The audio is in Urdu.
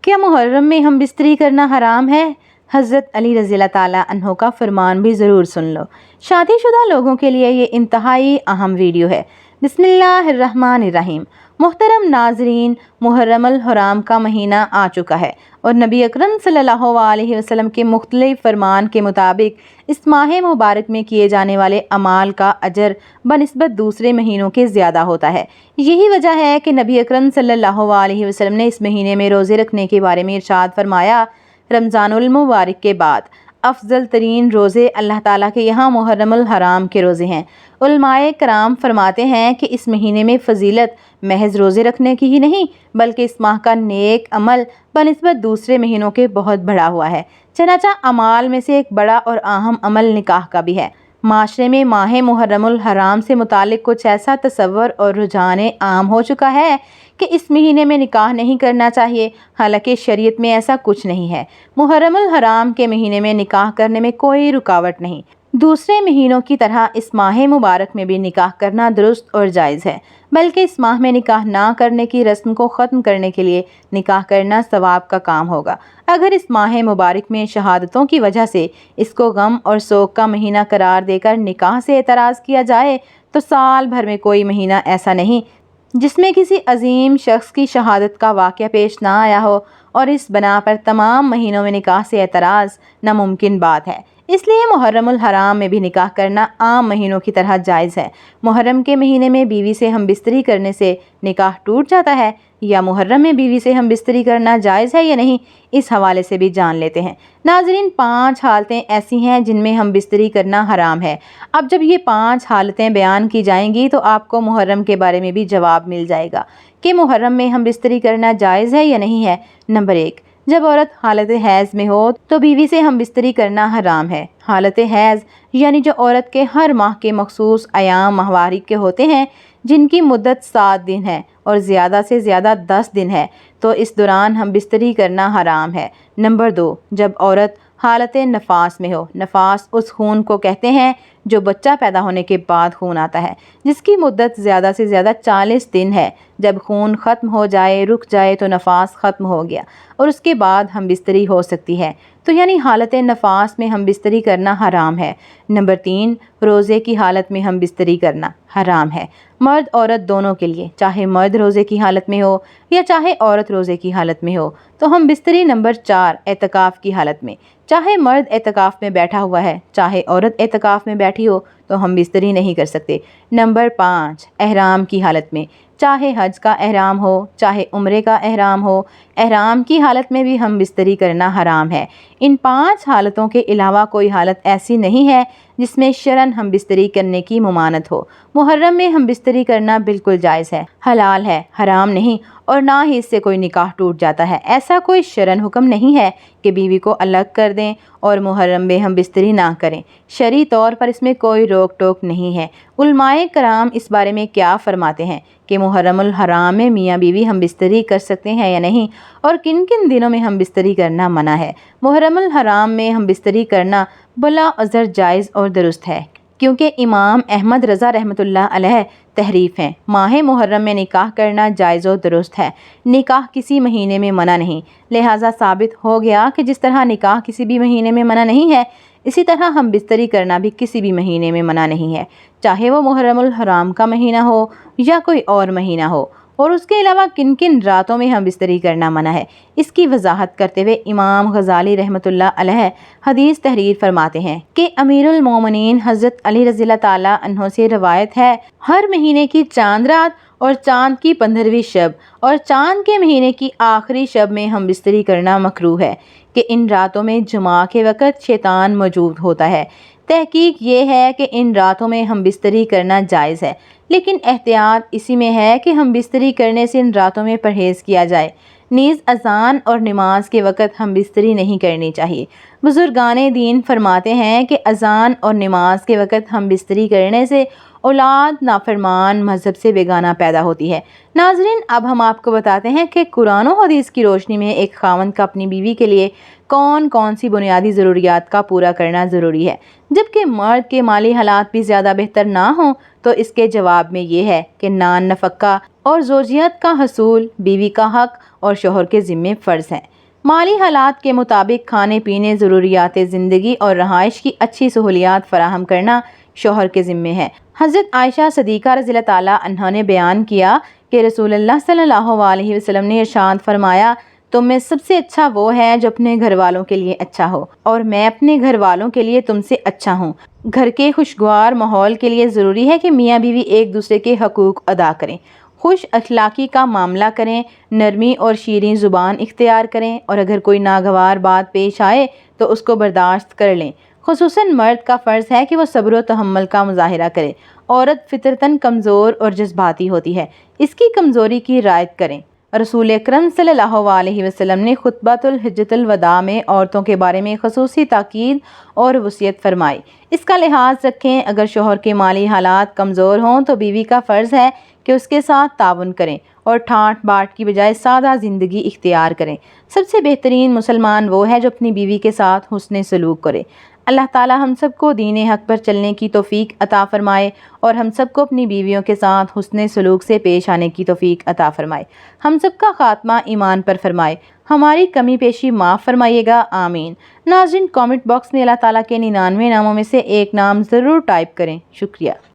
کیا محرم میں ہم بستری کرنا حرام ہے؟ حضرت علی رضی اللہ تعالیٰ عنہ کا فرمان بھی ضرور سن لو۔ شادی شدہ لوگوں کے لیے یہ انتہائی اہم ویڈیو ہے۔ بسم اللہ الرحمن الرحیم۔ محترم ناظرین، محرم الحرام کا مہینہ آ چکا ہے اور نبی اکرم صلی اللہ علیہ وسلم کے مختلف فرمان کے مطابق اس ماہ مبارک میں کیے جانے والے اعمال کا اجر بنسبت دوسرے مہینوں کے زیادہ ہوتا ہے۔ یہی وجہ ہے کہ نبی اکرم صلی اللہ علیہ وسلم نے اس مہینے میں روزے رکھنے کے بارے میں ارشاد فرمایا، رمضان المبارک کے بعد افضل ترین روزے اللہ تعالیٰ کے یہاں محرم الحرام کے روزے ہیں۔ علماء کرام فرماتے ہیں کہ اس مہینے میں فضیلت محض روزے رکھنے کی ہی نہیں بلکہ اس ماہ کا نیک عمل بنسبت دوسرے مہینوں کے بہت بڑا ہوا ہے۔ چنانچہ اعمال میں سے ایک بڑا اور اہم عمل نکاح کا بھی ہے۔ معاشرے میں ماہ محرم الحرام سے متعلق کچھ ایسا تصور اور رجحان عام ہو چکا ہے کہ اس مہینے میں نکاح نہیں کرنا چاہیے، حالانکہ شریعت میں ایسا کچھ نہیں ہے۔ محرم الحرام کے مہینے میں نکاح کرنے میں کوئی رکاوٹ نہیں۔ دوسرے مہینوں کی طرح اس ماہ مبارک میں بھی نکاح کرنا درست اور جائز ہے، بلکہ اس ماہ میں نکاح نہ کرنے کی رسم کو ختم کرنے کے لیے نکاح کرنا ثواب کا کام ہوگا۔ اگر اس ماہ مبارک میں شہادتوں کی وجہ سے اس کو غم اور سوگ کا مہینہ قرار دے کر نکاح سے اعتراض کیا جائے تو سال بھر میں کوئی مہینہ ایسا نہیں جس میں کسی عظیم شخص کی شہادت کا واقعہ پیش نہ آیا ہو، اور اس بنا پر تمام مہینوں میں نکاح سے اعتراض ناممکن بات ہے۔ اس لیے محرم الحرام میں بھی نکاح کرنا عام مہینوں کی طرح جائز ہے۔ محرم کے مہینے میں بیوی سے ہم بستری کرنے سے نکاح ٹوٹ جاتا ہے، یا محرم میں بیوی سے ہم بستری کرنا جائز ہے یا نہیں، اس حوالے سے بھی جان لیتے ہیں۔ ناظرین، 5 حالتیں ایسی ہیں جن میں ہم بستری کرنا حرام ہے۔ اب جب یہ 5 حالتیں بیان کی جائیں گی تو آپ کو محرم کے بارے میں بھی جواب مل جائے گا کہ محرم میں ہم بستری کرنا جائز ہے یا نہیں ہے۔ نمبر 1، جب عورت حالت حیض میں ہو تو بیوی سے ہم بستری کرنا حرام ہے۔ حالت حیض یعنی جو عورت کے ہر ماہ کے مخصوص ایام ماہواری کے ہوتے ہیں، جن کی مدت 7 دن ہے اور زیادہ سے زیادہ 10 دن ہے، تو اس دوران ہم بستری کرنا حرام ہے۔ نمبر 2، جب عورت حالت نفاس میں ہو۔ نفاس اس خون کو کہتے ہیں جو بچہ پیدا ہونے کے بعد خون آتا ہے، جس کی مدت زیادہ سے زیادہ 40 دن ہے۔ جب خون ختم ہو جائے، رک جائے تو نفاس ختم ہو گیا اور اس کے بعد ہم بستری ہو سکتی ہے، تو یعنی حالت نفاس میں ہم بستری کرنا حرام ہے۔ نمبر 3، روزے کی حالت میں ہم بستری کرنا حرام ہے، مرد عورت دونوں کے لیے، چاہے مرد روزے کی حالت میں ہو یا چاہے عورت روزے کی حالت میں ہو تو ہم بستری۔ نمبر 4، اعتکاف کی حالت میں، چاہے مرد اعتکاف میں بیٹھا ہوا ہے چاہے عورت اعتکاف میں بیٹھی ہو تو ہم بستری نہیں کر سکتے۔ نمبر 5، احرام کی حالت میں، چاہے حج کا احرام ہو چاہے عمرے کا احرام ہو، احرام کی حالت میں بھی ہم بستری کرنا حرام ہے۔ ان 5 حالتوں کے علاوہ کوئی حالت ایسی نہیں ہے جس میں شرعاً ہم بستری کرنے کی ممانعت ہو۔ محرم میں ہم بستری کرنا بالکل جائز ہے، حلال ہے، حرام نہیں، اور نہ ہی اس سے کوئی نکاح ٹوٹ جاتا ہے۔ ایسا کوئی شرعاً حکم نہیں ہے کہ بیوی کو الگ کر دیں اور محرم میں ہم بستری نہ کریں۔ شرعی طور پر اس میں کوئی روک ٹوک نہیں ہے۔ علماء کرام اس بارے میں کیا فرماتے ہیں کہ محرم الحرام میں میاں بیوی ہم بستری کر سکتے ہیں یا نہیں، اور کن کن دنوں میں ہم بستری کرنا منع ہے۔ محرم الحرام میں ہم بستری کرنا بلا عذر جائز اور درست ہے، کیونکہ امام احمد رضا رحمۃ اللہ علیہ تحریف ہیں۔ ماہ محرم میں نکاح کرنا جائز و درست ہے، نکاح کسی مہینے میں منع نہیں۔ لہٰذا ثابت ہو گیا کہ جس طرح نکاح کسی بھی مہینے میں منع نہیں ہے، اسی طرح ہم بستری کرنا بھی کسی بھی مہینے میں منع نہیں ہے، چاہے وہ محرم الحرام کا مہینہ ہو یا کوئی اور مہینہ ہو۔ اور اس کے علاوہ کن کن راتوں میں ہم بستری کرنا منع ہے، اس کی وضاحت کرتے ہوئے امام غزالی رحمۃ اللہ علیہ حدیث تحریر فرماتے ہیں کہ امیر المومنین حضرت علی رضی اللہ تعالیٰ عنہ سے روایت ہے، ہر مہینے کی چاند رات اور چاند کی 15ویں شب اور چاند کے مہینے کی آخری شب میں ہم بستری کرنا مکروہ ہے کہ ان راتوں میں جمعہ کے وقت شیطان موجود ہوتا ہے۔ تحقیق یہ ہے کہ ان راتوں میں ہم بستری کرنا جائز ہے، لیکن احتیاط اسی میں ہے کہ ہم بستری کرنے سے ان راتوں میں پرہیز کیا جائے۔ نیز اذان اور نماز کے وقت ہم بستری نہیں کرنی چاہیے۔ بزرگان دین فرماتے ہیں کہ اذان اور نماز کے وقت ہم بستری کرنے سے اولاد نافرمان مذہب سے بیگانہ پیدا ہوتی ہے۔ ناظرین، اب ہم آپ کو بتاتے ہیں کہ قرآن و حدیث کی روشنی میں ایک خاوند کا اپنی بیوی کے لیے کون کون سی بنیادی ضروریات کا پورا کرنا ضروری ہے۔ جبکہ مرد کے مالی حالات بھی زیادہ بہتر نہ ہوں تو اس کے جواب میں یہ ہے کہ نان نفقہ اور زوجیت کا حصول بیوی کا حق اور شوہر کے ذمے فرض ہیں۔ مالی حالات کے مطابق کھانے پینے، ضروریات زندگی اور رہائش کی اچھی سہولیات فراہم کرنا شوہر کے ذمے ہے۔ حضرت عائشہ صدیقہ رضی اللہ تعالیٰ عنہا نے بیان کیا کہ رسول اللہ صلی اللہ علیہ وسلم نے ارشاد فرمایا، تم میں سب سے اچھا وہ ہے جو اپنے گھر والوں کے لیے اچھا ہو، اور میں اپنے گھر والوں کے لیے تم سے اچھا ہوں۔ گھر کے خوشگوار ماحول کے لیے ضروری ہے کہ میاں بیوی ایک دوسرے کے حقوق ادا کریں، خوش اخلاقی کا معاملہ کریں، نرمی اور شیریں زبان اختیار کریں، اور اگر کوئی ناگوار بات پیش آئے تو اس کو برداشت کر لیں۔ خصوصاً مرد کا فرض ہے کہ وہ صبر و تحمل کا مظاہرہ کرے۔ عورت فطرتاً کمزور اور جذباتی ہوتی ہے، اس کی کمزوری کی رعایت کریں۔ رسول اکرم صلی اللہ علیہ وسلم نے خطبۃ الحجۃ الوداع میں عورتوں کے بارے میں خصوصی تاکید اور وصیت فرمائی۔ اس کا لحاظ رکھیں، اگر شوہر کے مالی حالات کمزور ہوں تو بیوی کا فرض ہے کہ اس کے ساتھ تعاون کریں اور ٹھاٹ باٹ کی بجائے سادہ زندگی اختیار کریں۔ سب سے بہترین مسلمان وہ ہے جو اپنی بیوی کے ساتھ حسن سلوک کرے۔ اللہ تعالی ہم سب کو دین حق پر چلنے کی توفیق عطا فرمائے اور ہم سب کو اپنی بیویوں کے ساتھ حسن سلوک سے پیش آنے کی توفیق عطا فرمائے۔ ہم سب کا خاتمہ ایمان پر فرمائے، ہماری کمی پیشی معاف فرمائیے گا، آمین۔ ناظرین، کامنٹ باکس میں اللہ تعالیٰ کے 99 ناموں میں سے ایک نام ضرور ٹائپ کریں۔ شکریہ۔